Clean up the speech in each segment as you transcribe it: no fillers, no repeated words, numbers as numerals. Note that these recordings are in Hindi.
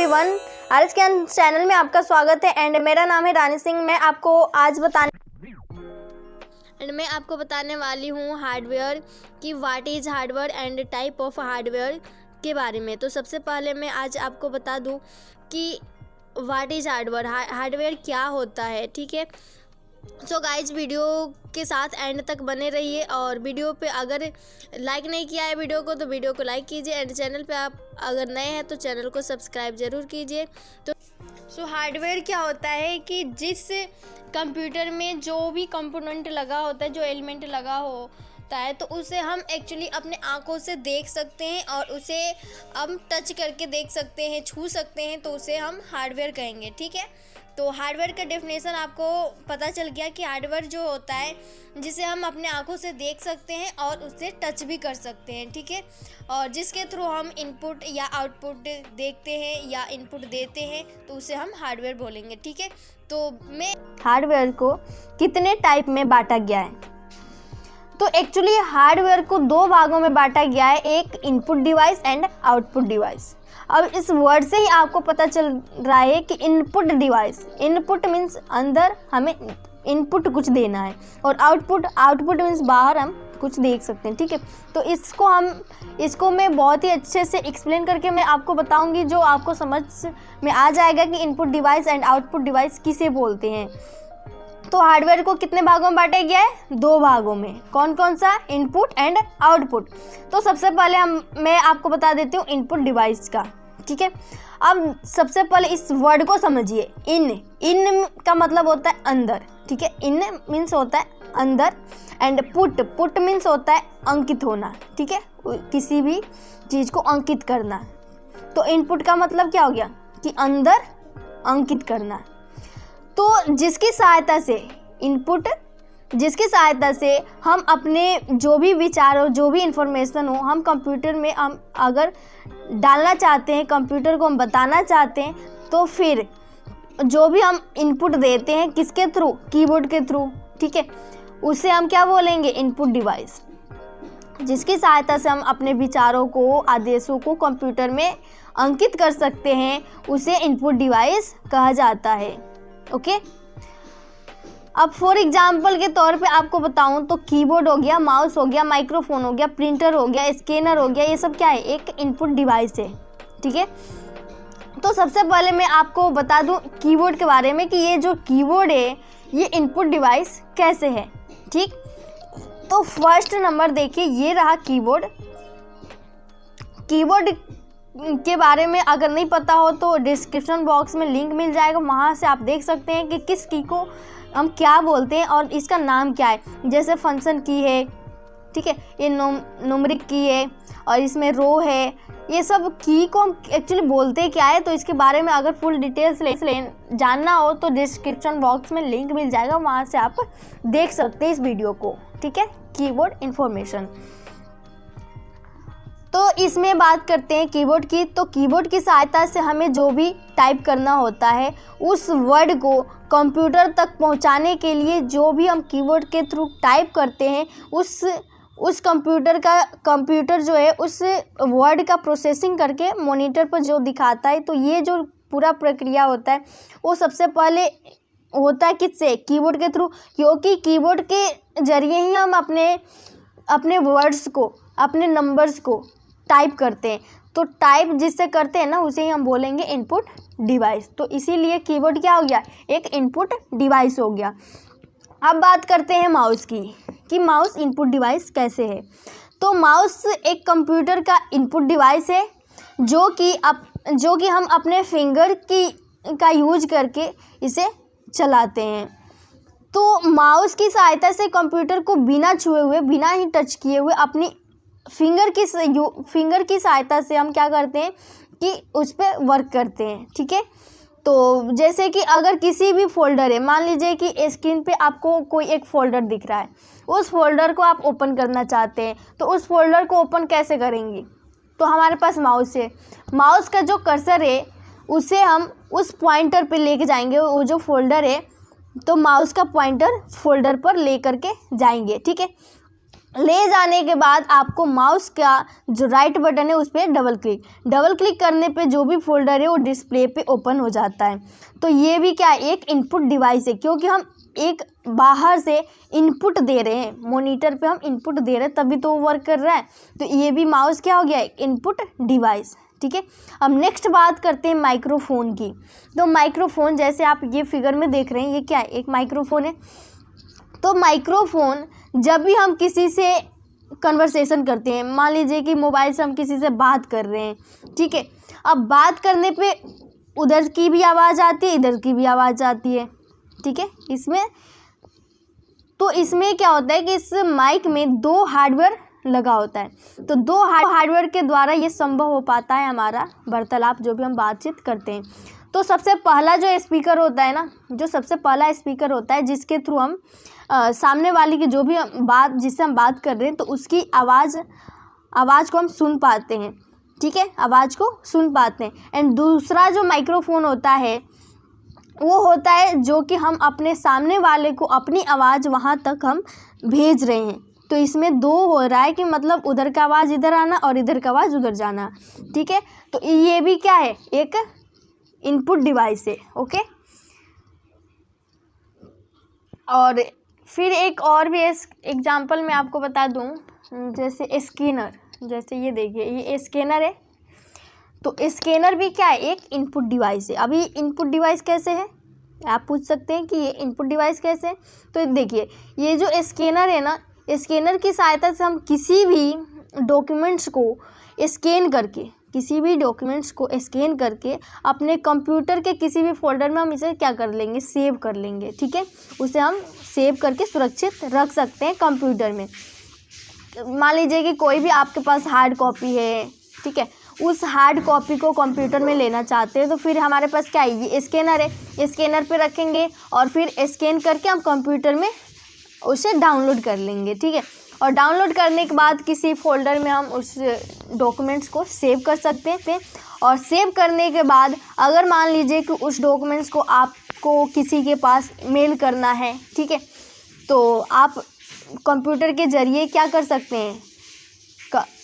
एवरीवन, आरएस ज्ञान चैनल में आपका स्वागत है। एंड मेरा नाम है रानी सिंह। मैं आपको बताने वाली हूँ हार्डवेयर कि what is hardware and type of hardware के बारे में। तो सबसे पहले मैं आज आपको बता दूँ कि व्हाट इज़ हार्डवेयर, हार्डवेयर क्या होता है। ठीक है, सो गाइज वीडियो के साथ एंड तक बने रहिए। और वीडियो पे अगर लाइक नहीं किया है वीडियो को तो वीडियो को लाइक कीजिए। एंड चैनल पे आप अगर नए हैं तो चैनल को सब्सक्राइब ज़रूर कीजिए। तो हार्डवेयर क्या होता है कि जिस कंप्यूटर में जो भी कंपोनेंट लगा होता है, जो एलिमेंट लगा होता है, तो उसे हम एक्चुअली अपने आँखों से देख सकते हैं और उसे हम टच करके देख सकते हैं, छू सकते हैं, तो उसे हम हार्डवेयर कहेंगे। ठीक है, तो हार्डवेयर का डेफिनेशन आपको पता चल गया कि हार्डवेयर जो होता है जिसे हम अपने आँखों से देख सकते हैं और उसे टच भी कर सकते हैं। ठीक है, और जिसके थ्रू हम इनपुट या आउटपुट देखते हैं या इनपुट देते हैं तो उसे हम हार्डवेयर बोलेंगे। ठीक है, तो मैं हार्डवेयर को कितने टाइप में बांटा गया है, तो एक्चुअली हार्डवेयर को दो भागों में बांटा गया है, एक input device and output device. अब इस वर्ड से ही आपको पता चल रहा है कि इनपुट डिवाइस, इनपुट मीन्स अंदर हमें इनपुट कुछ देना है, और आउटपुट मीन्स बाहर हम कुछ देख सकते हैं। ठीक है, तो इसको मैं बहुत ही अच्छे से एक्सप्लेन करके मैं आपको बताऊंगी, जो आपको समझ में आ जाएगा कि input device and output device किसे बोलते हैं। तो हार्डवेयर को कितने भागों में बांटा गया है? दो भागों में। कौन कौन सा? Input and output. तो सबसे पहले मैं आपको बता देती हूँ इनपुट डिवाइस का। ठीक है, अब सबसे पहले इस वर्ड को समझिए। इन का मतलब होता है अंदर। ठीक है, इन मीन्स होता है अंदर, एंड पुट मीन्स होता है अंकित होना। ठीक है, किसी भी चीज़ को अंकित करना। तो इनपुट का मतलब क्या हो गया कि अंदर अंकित करना। तो जिसकी सहायता से हम अपने जो भी विचार हो, जो भी इंफॉर्मेशन हो, हम कंप्यूटर में हम अगर डालना चाहते हैं, कंप्यूटर को हम बताना चाहते हैं, तो फिर जो भी हम इनपुट देते हैं किसके थ्रू? कीबोर्ड के थ्रू। ठीक है, उसे हम क्या बोलेंगे? Input device. जिसकी सहायता से हम अपने विचारों को, आदेशों को कंप्यूटर में अंकित कर सकते हैं, उसे इनपुट डिवाइस कहा जाता है। ओके, अब फॉर एग्जाम्पल के तौर पे आपको बताऊं तो कीबोर्ड हो गया, माउस हो गया, माइक्रोफोन हो गया, प्रिंटर हो गया, स्कैनर हो गया, ये सब क्या है? एक इनपुट डिवाइस है। ठीक है, तो सबसे पहले मैं आपको बता दूं कीबोर्ड के बारे में कि ये जो कीबोर्ड है ये इनपुट डिवाइस कैसे है। ठीक, तो फर्स्ट नंबर देखिए, ये रहा कीबोर्ड के बारे में अगर नहीं पता हो तो डिस्क्रिप्शन बॉक्स में लिंक मिल जाएगा, वहाँ से आप देख सकते हैं कि किस की को हम क्या बोलते हैं और इसका नाम क्या है। जैसे फंक्शन की है, ठीक है, ये न्यूमेरिक की है, और इसमें रो है। ये सब की को हम एक्चुअली बोलते क्या है, तो इसके बारे में अगर फुल डिटेल्स जानना हो तो डिस्क्रिप्शन बॉक्स में लिंक मिल जाएगा, वहाँ से आप देख सकते हैं इस वीडियो को। ठीक है, कीबोर्ड इन्फॉर्मेशन। तो इसमें बात करते हैं कीबोर्ड की। तो कीबोर्ड की सहायता से हमें जो भी टाइप करना होता है, उस वर्ड को कंप्यूटर तक पहुंचाने के लिए जो भी हम कीबोर्ड के थ्रू टाइप करते हैं, उस कंप्यूटर जो है उस वर्ड का प्रोसेसिंग करके मॉनिटर पर जो दिखाता है। तो ये जो पूरा प्रक्रिया होता है वो सबसे पहले होता है किससे? कीबोर्ड के थ्रू, क्योंकि कीबोर्ड के जरिए ही हम अपने वर्ड्स को, अपने नंबर्स को टाइप करते हैं। तो टाइप जिससे करते हैं ना, उसे ही हम बोलेंगे इनपुट डिवाइस। तो इसीलिए कीबोर्ड क्या हो गया? एक इनपुट डिवाइस हो गया। अब बात करते हैं माउस की कि माउस इनपुट डिवाइस कैसे है। तो माउस एक कंप्यूटर का इनपुट डिवाइस है जो कि हम अपने फिंगर का यूज करके इसे चलाते हैं। तो माउस की सहायता से कंप्यूटर को बिना छुए हुए, बिना ही टच किए हुए, अपनी फिंगर की सहायता से हम क्या करते हैं कि उस पर वर्क करते हैं। ठीक है, तो जैसे कि अगर किसी भी फोल्डर है, मान लीजिए कि स्क्रीन पे आपको कोई एक फोल्डर दिख रहा है, उस फोल्डर को आप ओपन करना चाहते हैं, तो उस फोल्डर को ओपन कैसे करेंगे? तो हमारे पास माउस है, माउस का जो कर्सर है उसे हम उस पॉइंटर पे लेके जाएंगे, वो जो फोल्डर है, तो माउस का पॉइंटर फोल्डर पर ले करके जाएंगे। ठीक है, ले जाने के बाद आपको माउस का जो राइट बटन है उस पर डबल क्लिक करने पे जो भी फोल्डर है वो डिस्प्ले पे ओपन हो जाता है। तो ये भी क्या है, एक इनपुट डिवाइस है, क्योंकि हम एक बाहर से इनपुट दे रहे हैं, मॉनिटर पे हम इनपुट दे रहे हैं तभी तो वर्क कर रहा है। तो ये भी माउस क्या हो गया, एक इनपुट डिवाइस। ठीक है, अब नेक्स्ट बात करते हैं माइक्रोफोन की। तो माइक्रोफोन जैसे आप ये फिगर में देख रहे हैं, ये क्या है, एक माइक्रोफोन है। तो माइक्रोफोन जब भी हम किसी से कन्वर्सेशन करते हैं, मान लीजिए कि मोबाइल से हम किसी से बात कर रहे हैं, ठीक है, अब बात करने पे उधर की भी आवाज़ आती है, इधर की भी आवाज़ आती है, ठीक है। इसमें क्या होता है कि इस माइक में दो हार्डवेयर लगा होता है। तो दो हार्डवेयर के द्वारा ये संभव हो पाता है हमारा वार्तालाप, जो भी हम बातचीत करते हैं। तो सबसे पहला जो स्पीकर होता है ना, जो सबसे पहला स्पीकर होता है जिसके थ्रू हम सामने वाले की जो भी बात, जिससे हम बात कर रहे हैं, तो उसकी आवाज़ को हम सुन पाते हैं, ठीक है, आवाज़ को सुन पाते हैं। एंड दूसरा जो माइक्रोफोन होता है वो होता है जो कि हम अपने सामने वाले को अपनी आवाज़ वहाँ तक हम भेज रहे हैं। तो इसमें दो हो रहा है कि मतलब उधर का आवाज़ इधर आना और इधर का आवाज़ उधर जाना, ठीक है। तो ये भी क्या है, एक इनपुट डिवाइस है, ओके। और फिर एक और भी एग्जांपल मैं आपको बता दूं, जैसे स्कैनर, जैसे ये देखिए, ये स्कैनर है। तो स्कैनर भी क्या है, एक इनपुट डिवाइस है। अभी इनपुट डिवाइस कैसे है, आप पूछ सकते हैं कि ये इनपुट डिवाइस कैसे है। तो देखिए, ये जो स्कैनर है ना, स्कैनर की सहायता से हम किसी भी डॉक्यूमेंट्स को स्कैन करके अपने कंप्यूटर के किसी भी फोल्डर में हम इसे क्या कर लेंगे, सेव कर लेंगे, ठीक है। उसे हम सेव करके सुरक्षित रख सकते हैं कंप्यूटर में। मान लीजिए कि कोई भी आपके पास हार्ड कॉपी है, ठीक है, उस हार्ड कॉपी को कंप्यूटर में लेना चाहते हैं, तो फिर हमारे पास क्या है, ये स्कैनर है, स्कैनर पे रखेंगे और फिर स्कैन करके हम कंप्यूटर में उसे डाउनलोड कर लेंगे, ठीक है। और डाउनलोड करने के बाद किसी फोल्डर में हम उस डॉक्यूमेंट्स को सेव कर सकते हैं। और सेव करने के बाद अगर मान लीजिए कि उस डॉक्यूमेंट्स को आपको किसी के पास मेल करना है, ठीक है, तो आप कंप्यूटर के ज़रिए क्या कर सकते हैं,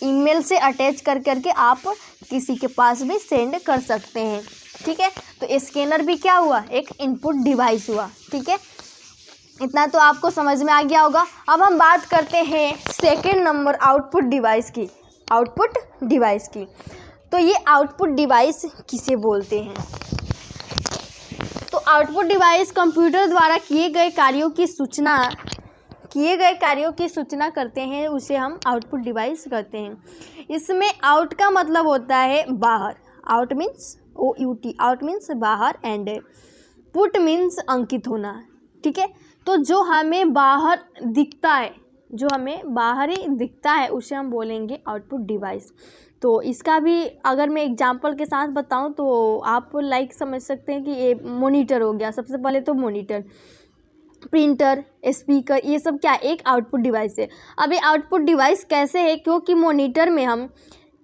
ईमेल से अटैच करके आप किसी के पास भी सेंड कर सकते हैं, ठीक है। तो स्कैनर भी क्या हुआ, एक इनपुट डिवाइस हुआ, ठीक है। इतना तो आपको समझ में आ गया होगा। अब हम बात करते हैं सेकंड नंबर आउटपुट डिवाइस की। तो ये आउटपुट डिवाइस किसे बोलते हैं? तो आउटपुट डिवाइस कंप्यूटर द्वारा किए गए कार्यों की सूचना करते हैं, उसे हम आउटपुट डिवाइस कहते हैं। इसमें आउट का मतलब होता है बाहर, out means OUT, out means बाहर, एंड पुट मीन्स अंकित होना, ठीक है। तो जो हमें बाहर दिखता है, उसे हम बोलेंगे आउटपुट डिवाइस। तो इसका भी अगर मैं एग्जांपल के साथ बताऊं तो आप समझ सकते हैं कि ये मॉनिटर हो गया। सबसे पहले तो मॉनिटर, प्रिंटर, स्पीकर, ये सब क्या, एक आउटपुट डिवाइस है। अब ये आउटपुट डिवाइस कैसे है, क्योंकि मॉनिटर में हम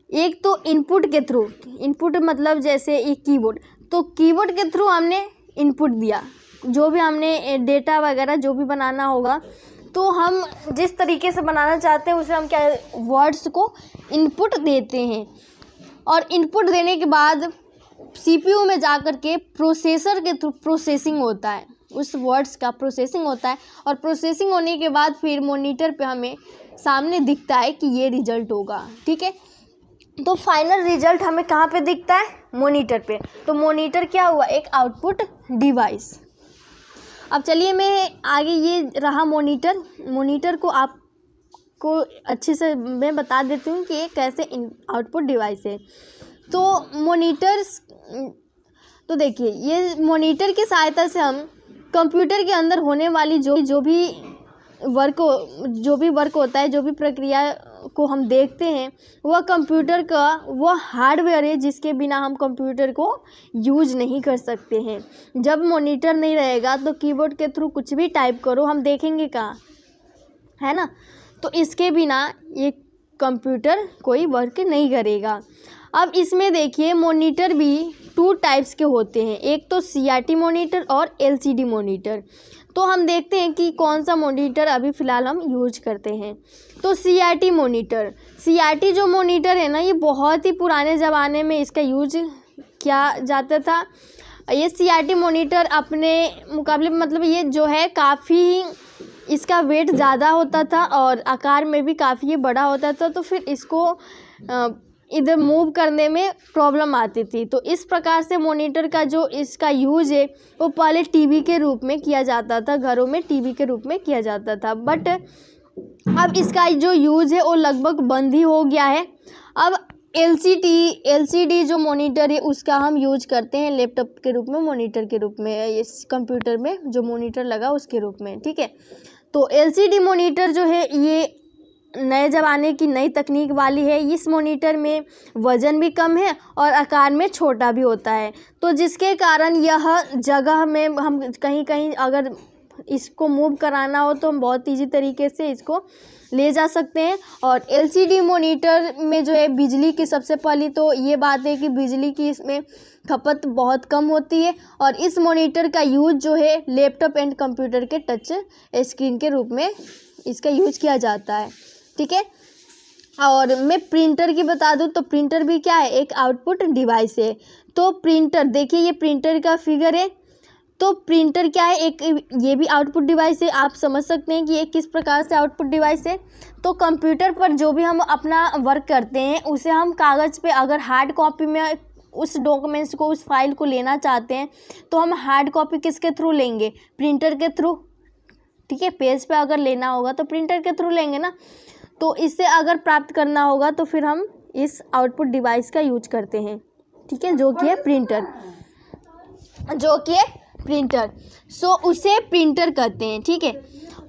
एक तो इनपुट के थ्रू, इनपुट मतलब जैसे एक कीबोर्ड, तो कीबोर्ड के थ्रू हमने इनपुट दिया, जो भी हमने डेटा वगैरह जो भी बनाना होगा, तो हम जिस तरीके से बनाना चाहते हैं उसे हम क्या, वर्ड्स को इनपुट देते हैं। और इनपुट देने के बाद CPU में जा कर के प्रोसेसर के थ्रू प्रोसेसिंग होता है, उस वर्ड्स का प्रोसेसिंग होता है। और प्रोसेसिंग होने के बाद फिर मॉनिटर पे हमें सामने दिखता है कि ये रिजल्ट होगा, ठीक है। तो फाइनल रिजल्ट हमें कहाँ पे दिखता है, मॉनिटर पे। तो मॉनिटर क्या हुआ, एक आउटपुट डिवाइस। अब चलिए मैं आगे, ये रहा मॉनिटर को आपको अच्छे से मैं बता देती हूँ कि ये कैसे आउटपुट डिवाइस है। तो देखिए, ये मॉनिटर की सहायता से हम कंप्यूटर के अंदर होने वाली जो भी वर्क होता है, जो भी प्रक्रिया को हम देखते हैं, वह कंप्यूटर का वह हार्डवेयर है जिसके बिना हम कंप्यूटर को यूज नहीं कर सकते हैं। जब मॉनिटर नहीं रहेगा तो कीबोर्ड के थ्रू कुछ भी टाइप करो, हम देखेंगे कहाँ, है ना। तो इसके बिना ये कंप्यूटर कोई वर्क नहीं करेगा। अब इसमें देखिए, मॉनिटर भी 2 टाइप्स के होते हैं, एक तो CRT मॉनिटर और LCD मॉनिटर। तो हम देखते हैं कि कौन सा मॉनिटर अभी फ़िलहाल हम यूज करते हैं। तो CRT मॉनिटर, CRT जो मॉनिटर है ना, ये बहुत ही पुराने ज़माने में इसका यूज किया जाता था। ये CRT मॉनिटर अपने मुकाबले मतलब ये जो है काफ़ी इसका वेट ज़्यादा होता था और आकार में भी काफ़ी ये बड़ा होता था, तो फिर इसको इधर मूव करने में प्रॉब्लम आती थी। तो इस प्रकार से मॉनिटर का जो इसका यूज़ है वो पहले टीवी के रूप में किया जाता था, घरों में टीवी के रूप में किया जाता था, बट अब इसका जो यूज़ है वो लगभग बंद ही हो गया है। अब LCD जो मॉनिटर है उसका हम यूज करते हैं लैपटॉप के रूप में, मॉनिटर के रूप में, इस कंप्यूटर में जो मॉनिटर लगा उसके रूप में, ठीक है। तो LCD मॉनिटर जो है ये नए ज़माने की नई तकनीक वाली है। इस मॉनिटर में वज़न भी कम है और आकार में छोटा भी होता है, तो जिसके कारण यह जगह में हम कहीं कहीं अगर इसको मूव कराना हो तो हम बहुत ईजी तरीके से इसको ले जा सकते हैं। और LCD मॉनिटर में जो है बिजली की, सबसे पहली तो ये बात है कि बिजली की इसमें खपत बहुत कम होती है और इस मॉनिटर का यूज़ जो है लैपटॉप एंड कंप्यूटर के टच स्क्रीन के रूप में इसका यूज़ किया जाता है, ठीक है। और मैं प्रिंटर की बता दूं तो प्रिंटर भी क्या है, एक आउटपुट डिवाइस है। तो प्रिंटर देखिए, ये प्रिंटर का फिगर है। तो प्रिंटर क्या है, एक ये भी आउटपुट डिवाइस है। आप समझ सकते हैं कि ये किस प्रकार से आउटपुट डिवाइस है। तो कंप्यूटर पर जो भी हम अपना वर्क करते हैं उसे हम कागज़ पे अगर हार्ड कॉपी में उस डॉक्यूमेंट्स को, उस फाइल को लेना चाहते हैं तो हम हार्ड कॉपी किसके थ्रू लेंगे, प्रिंटर के थ्रू, ठीक है। पेज पे अगर लेना होगा तो प्रिंटर के थ्रू लेंगे ना। तो इससे अगर प्राप्त करना होगा तो फिर हम इस आउटपुट डिवाइस का यूज करते हैं, ठीक है, जो कि है प्रिंटर, सो उसे प्रिंटर कहते हैं, ठीक है।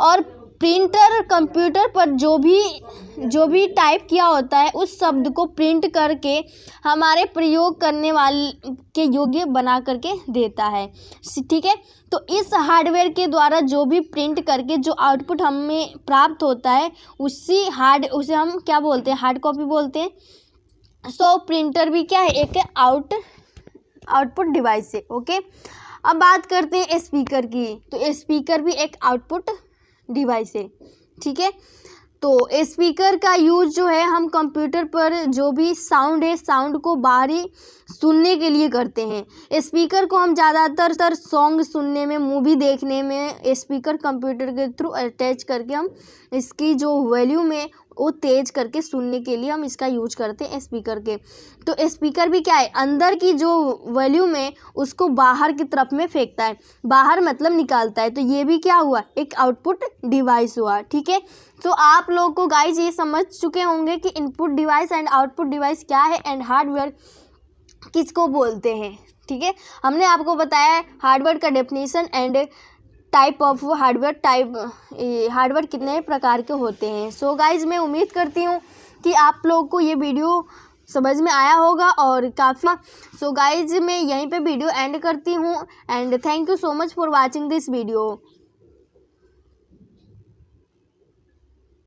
और प्रिंटर कंप्यूटर पर जो भी टाइप किया होता है उस शब्द को प्रिंट करके हमारे प्रयोग करने वाले के योग्य बना करके देता है, ठीक है। तो इस हार्डवेयर के द्वारा जो भी प्रिंट करके जो आउटपुट हमें प्राप्त होता है उसे हम क्या बोलते हैं, हार्ड कॉपी बोलते हैं। सो प्रिंटर भी क्या है, एक आउटपुट डिवाइस है, ओके। अब बात करते हैं स्पीकर की। तो स्पीकर भी एक आउटपुट डिवाइस है, ठीक है। तो स्पीकर का यूज़ जो है हम कंप्यूटर पर जो भी साउंड है, साउंड को बाहरी सुनने के लिए करते हैं। स्पीकर को हम ज़्यादातर सॉन्ग सुनने में, मूवी देखने में स्पीकर कंप्यूटर के थ्रू अटैच करके हम इसकी जो वॉल्यूम है वो तेज करके सुनने के लिए हम इसका यूज करते हैं स्पीकर के। तो स्पीकर भी क्या है, अंदर की जो वॉल्यूम है उसको बाहर की तरफ में फेंकता है, बाहर मतलब निकालता है। तो ये भी क्या हुआ, एक आउटपुट डिवाइस हुआ, ठीक है। तो आप लोग को गाइज ये समझ चुके होंगे कि input device and output device क्या है एंड हार्डवेयर किसको बोलते हैं, ठीक है। हमने आपको बताया हार्डवेयर का definition and type of hardware कितने प्रकार के होते हैं। सो गाइज मैं उम्मीद करती हूँ कि आप लोग को ये वीडियो समझ में आया होगा और काफ़ी। सो गाइज मैं यहीं पे वीडियो एंड करती हूँ and thank you so much for watching this video.